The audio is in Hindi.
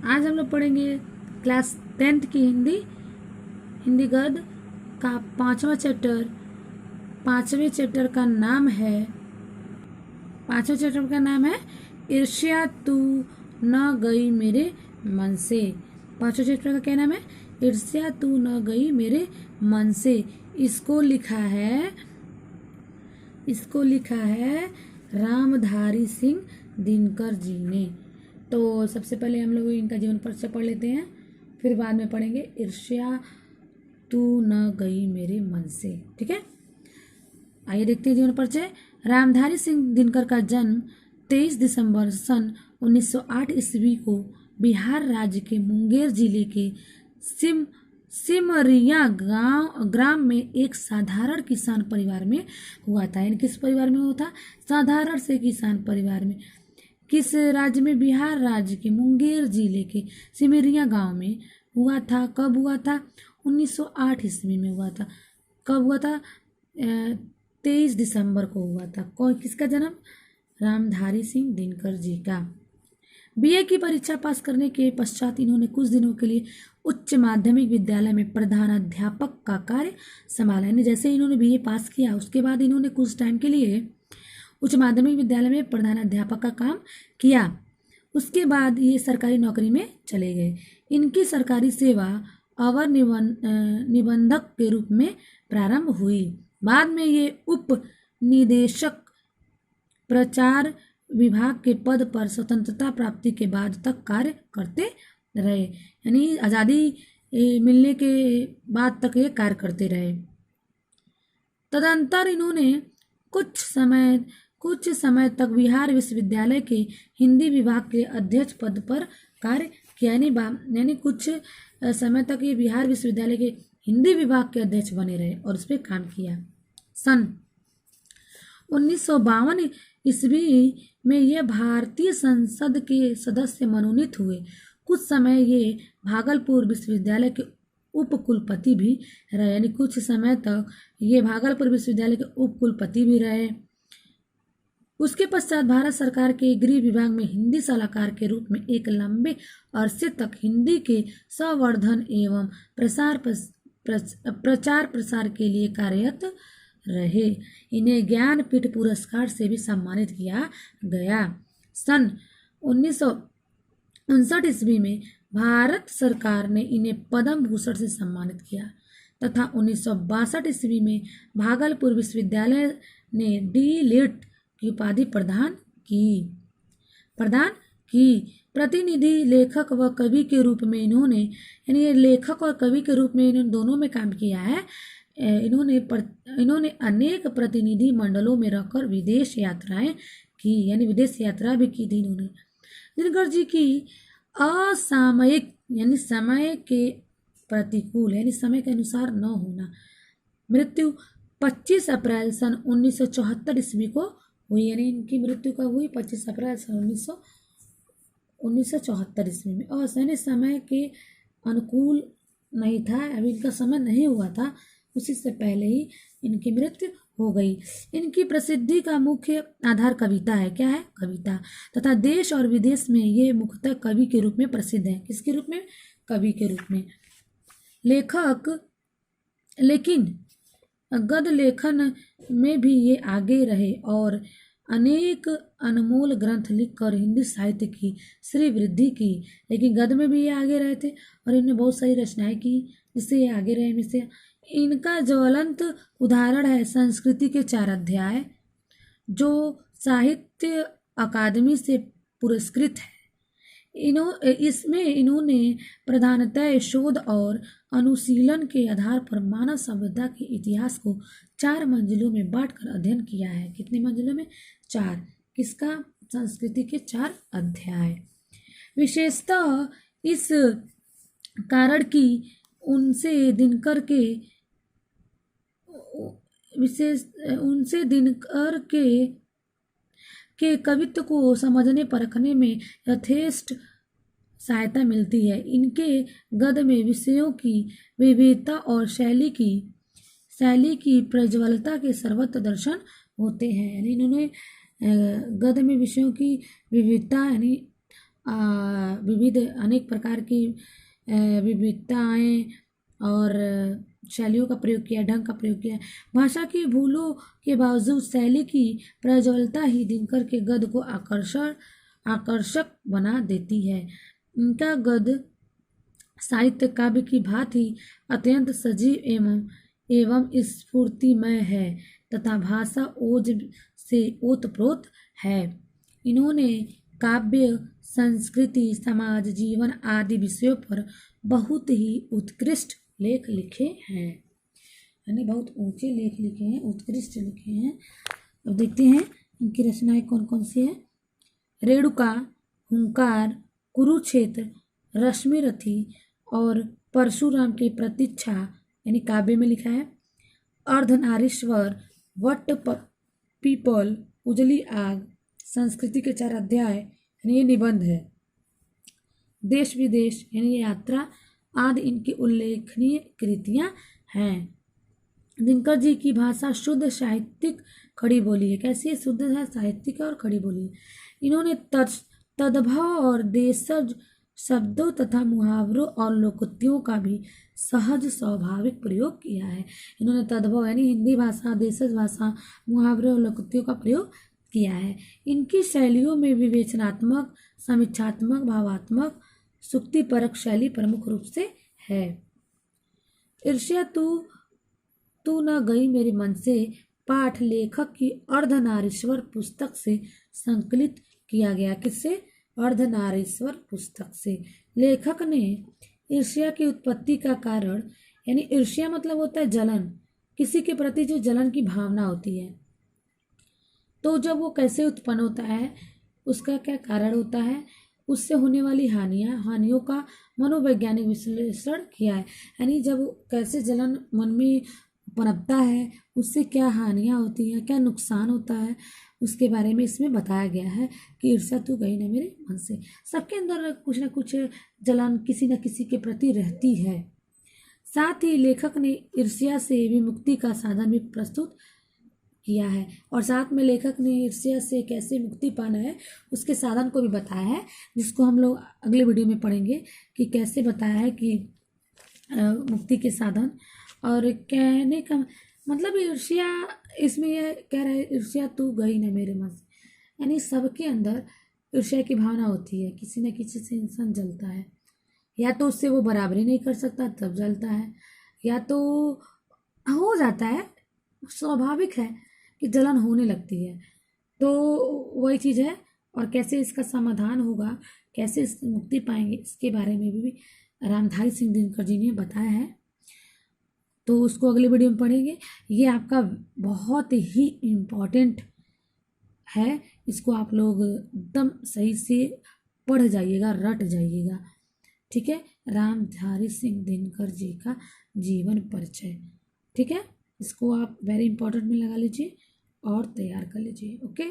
आज हम लोग पढ़ेंगे क्लास 10th की हिंदी हिंदी गद्य का 5वां चैप्टर। 5वें चैप्टर का नाम है ईर्ष्या तू न गई मेरे मन से। 5वें चैप्टर का क्या नाम है? ईर्ष्या तू न गई मेरे मन से। इसको लिखा है रामधारी सिंह दिनकर जी ने। तो सबसे पहले हम लोग इनका जीवन परिचय पढ़ लेते हैं, फिर बाद में पढ़ेंगे ईर्ष्या तू न गई मेरे मन से। ठीक है, आइए देखते हैं जीवन परिचय। रामधारी सिंह दिनकर का जन्म 23 दिसंबर सन 1908 ईस्वी को बिहार राज्य के मुंगेर जिले के सिमरिया ग्राम में एक साधारण किसान परिवार में हुआ था। यानी किस परिवार में हुआ था? साधारण से किसान परिवार में। किस राज्य में? बिहार राज्य के मुंगेर जिले के सिमरिया गांव में हुआ था। कब हुआ था? 1908 ईस्वी में हुआ था। कब हुआ था? 23 दिसंबर को हुआ था। कौन किसका जन्म? रामधारी सिंह दिनकर जी का। बीए की परीक्षा पास करने के पश्चात इन्होंने कुछ दिनों के लिए उच्च माध्यमिक विद्यालय में प्रधानाध्यापक का कार्य संभाला। यानी जैसे इन्होंने बीए पास किया उसके बाद इन्होंने कुछ टाइम के लिए उच्च माध्यमिक विद्यालय में प्रधानाध्यापक का काम किया। उसके बाद ये सरकारी नौकरी में चले गए। इनकी सरकारी सेवा अवर निबंधक के रूप में प्रारंभ हुई। बाद में ये उप निदेशक प्रचार विभाग के पद पर स्वतंत्रता प्राप्ति के बाद तक कार्य करते रहे। यानी आज़ादी मिलने के बाद तक ये कार्य करते रहे। तदंतर इन्होंने कुछ समय तक बिहार विश्वविद्यालय के हिंदी विभाग के अध्यक्ष पद पर कार्य किया। यानी कुछ समय तक ये बिहार विश्वविद्यालय के हिंदी विभाग के अध्यक्ष बने रहे और उस पर काम किया। सन 1952 ईस्वी में ये भारतीय संसद के सदस्य मनोनीत हुए। कुछ समय ये भागलपुर विश्वविद्यालय के उपकुलपति भी रहे। यानी कुछ समय तक ये भागलपुर विश्वविद्यालय के उपकुलपति भी रहे। उसके पश्चात भारत सरकार के गृह विभाग में हिंदी सलाहकार के रूप में एक लंबे अरसे तक हिंदी के संवर्धन एवं प्रचार प्रसार के लिए कार्यरत रहे। इन्हें ज्ञानपीठ पुरस्कार से भी सम्मानित किया गया। सन 1959 ईस्वी में भारत सरकार ने इन्हें पद्म भूषण से सम्मानित किया तथा 1962 ईस्वी में भागलपुर विश्वविद्यालय ने डी.लिट की उपाधि प्रदान की। प्रतिनिधि लेखक व कवि के रूप में इन्होंने लेखक और कवि के रूप में इन्होंने दोनों में काम किया है। इन्होंने अनेक प्रतिनिधि मंडलों में रहकर विदेश यात्राएं की। यानी विदेश यात्रा भी की थी इन्होंने। दिनकर जी की असामयिक यानी समय के प्रतिकूल यानी समय के अनुसार न होना मृत्यु 25 अप्रैल सन 1974 ईस्वी को हुई। यानी इनकी मृत्यु कब हुई? 25 अप्रैल सन 1974 ईस्वी में। और यानी समय के अनुकूल नहीं था, अभी इनका समय नहीं हुआ था, उसी से पहले ही इनकी मृत्यु हो गई। इनकी प्रसिद्धि का मुख्य आधार कविता है। क्या है? कविता। तथा देश और विदेश में ये मुख्यतः कवि के रूप में प्रसिद्ध है। किसके रूप में? कवि के रूप में। लेकिन गद्य लेखन में भी ये आगे रहे और अनेक अनमोल ग्रंथ लिखकर हिंदी साहित्य की श्री वृद्धि की। लेकिन गद्य में भी ये आगे रहे थे और इन्होंने बहुत सारी रचनाएं की जिससे ये आगे रहे। इनसे इनका ज्वलंत उदाहरण है संस्कृति के 4 अध्याय, जो साहित्य अकादमी से पुरस्कृत है। इसमें इन्होंने प्रधानतः शोध और अनुशीलन के आधार पर मानव सभ्यता के इतिहास को 4 मंजिलों में बांटकर अध्ययन किया है। कितने मंजिलों में? 4। किसका? संस्कृति के 4 अध्याय। विशेषतः इस कारण की उनसे दिनकर के कवित्व को समझने परखने में यथेष्ट सहायता मिलती है। इनके गद्य में विषयों की विविधता और शैली की प्रज्वलता के सर्वत्र दर्शन होते हैं। यानी इन्होंने गद्य में विषयों की विविधता यानी विविध अनेक प्रकार की विविधताएं और शैलियों का प्रयोग किया, ढंग का प्रयोग किया। भाषा की भूलों के बावजूद शैली की प्रज्वलता ही दिनकर के गद्य को आकर्षक बना देती है। इनका गद्य साहित्य काव्य की भांति अत्यंत सजीव एवं स्फूर्तिमय है तथा भाषा ओज से ओतप्रोत है। इन्होंने काव्य, संस्कृति, समाज जीवन आदि विषयों पर बहुत ही उत्कृष्ट लेख लिखे हैं, यानी बहुत ऊंचे लेख लिखे हैं, उत्कृष्ट लिखे हैं। अब देखते हैं इनकी रचनाएं कौन कौन सी है। रेणुका, हुंकार, कुरुक्षेत्र, रश्मिरथी और परशुराम की प्रतीक्षा यानी काव्य में लिखा है। अर्धनारीश्वर, वट पीपल, उजली आग, संस्कृति के 4 अध्याय यानी ये निबंध है। देश विदेश यानी यात्रा आदि इनकी उल्लेखनीय कृतियां हैं। दिनकर जी की भाषा शुद्ध साहित्यिक खड़ी बोली है। कैसी है? शुद्ध है, साहित्यिक और खड़ी बोली है। इन्होंने तद्भव और देशज शब्दों तथा मुहावरों और लोकोक्तियों का भी सहज स्वाभाविक प्रयोग किया है। इन्होंने तद्भव यानी हिंदी भाषा, देशज भाषा, मुहावरों और लोकोक्तियों का प्रयोग किया है। इनकी शैलियों में विवेचनात्मक, समीक्षात्मक, भावात्मक, सुक्तिपरक शैली प्रमुख रूप से है। ईर्ष्या तू न गई मेरे मन से पाठ लेखक की अर्धनारीश्वर पुस्तक से संकलित किया गया। किससे? अर्धनारीश्वर पुस्तक से। लेखक ने ईर्ष्या की उत्पत्ति का कारण यानी ईर्ष्या मतलब होता है जलन, किसी के प्रति जो जलन की भावना होती है, तो जब वो कैसे उत्पन्न होता है, उसका क्या कारण होता है, उससे होने वाली हानियों का मनोवैज्ञानिक विश्लेषण किया है। यानी जब कैसे जलन मन में पनपता है, उससे क्या हानियाँ होती हैं, क्या नुकसान होता है, उसके बारे में इसमें बताया गया है कि ईर्ष्या तू गई ना मेरे मन से। सबके अंदर कुछ ना कुछ जलन किसी न किसी के प्रति रहती है। साथ ही लेखक ने ईर्ष्या से विमुक्ति का साधन भी प्रस्तुत किया है और साथ में लेखक ने ईर्ष्या से कैसे मुक्ति पाना है उसके साधन को भी बताया है, जिसको हम लोग अगले वीडियो में पढ़ेंगे कि कैसे बताया है कि मुक्ति के साधन। और कहने का मतलब ईर्ष्या, इसमें यह कह रहा है ईर्ष्या तू गई ना मेरे मन से, यानी सबके अंदर ईर्ष्या की भावना होती है। किसी न किसी से इंसान जलता है, या तो उससे वो बराबरी नहीं कर सकता तब जलता है, या तो हो जाता है, स्वाभाविक है कि जलन होने लगती है। तो वही चीज़ है। और कैसे इसका समाधान होगा, कैसे इससे मुक्ति पाएंगे, इसके बारे में भी रामधारी सिंह दिनकर जी ने बताया है, तो उसको अगले वीडियो में पढ़ेंगे। ये आपका बहुत ही इम्पोर्टेंट है, इसको आप लोग एकदम सही से पढ़ जाइएगा, रट जाइएगा, ठीक है। रामधारी सिंह दिनकर जी का जीवन परिचय, ठीक है। इसको आप वेरी इंपॉर्टेंट में लगा लीजिए और तैयार कर लीजिए। ओके।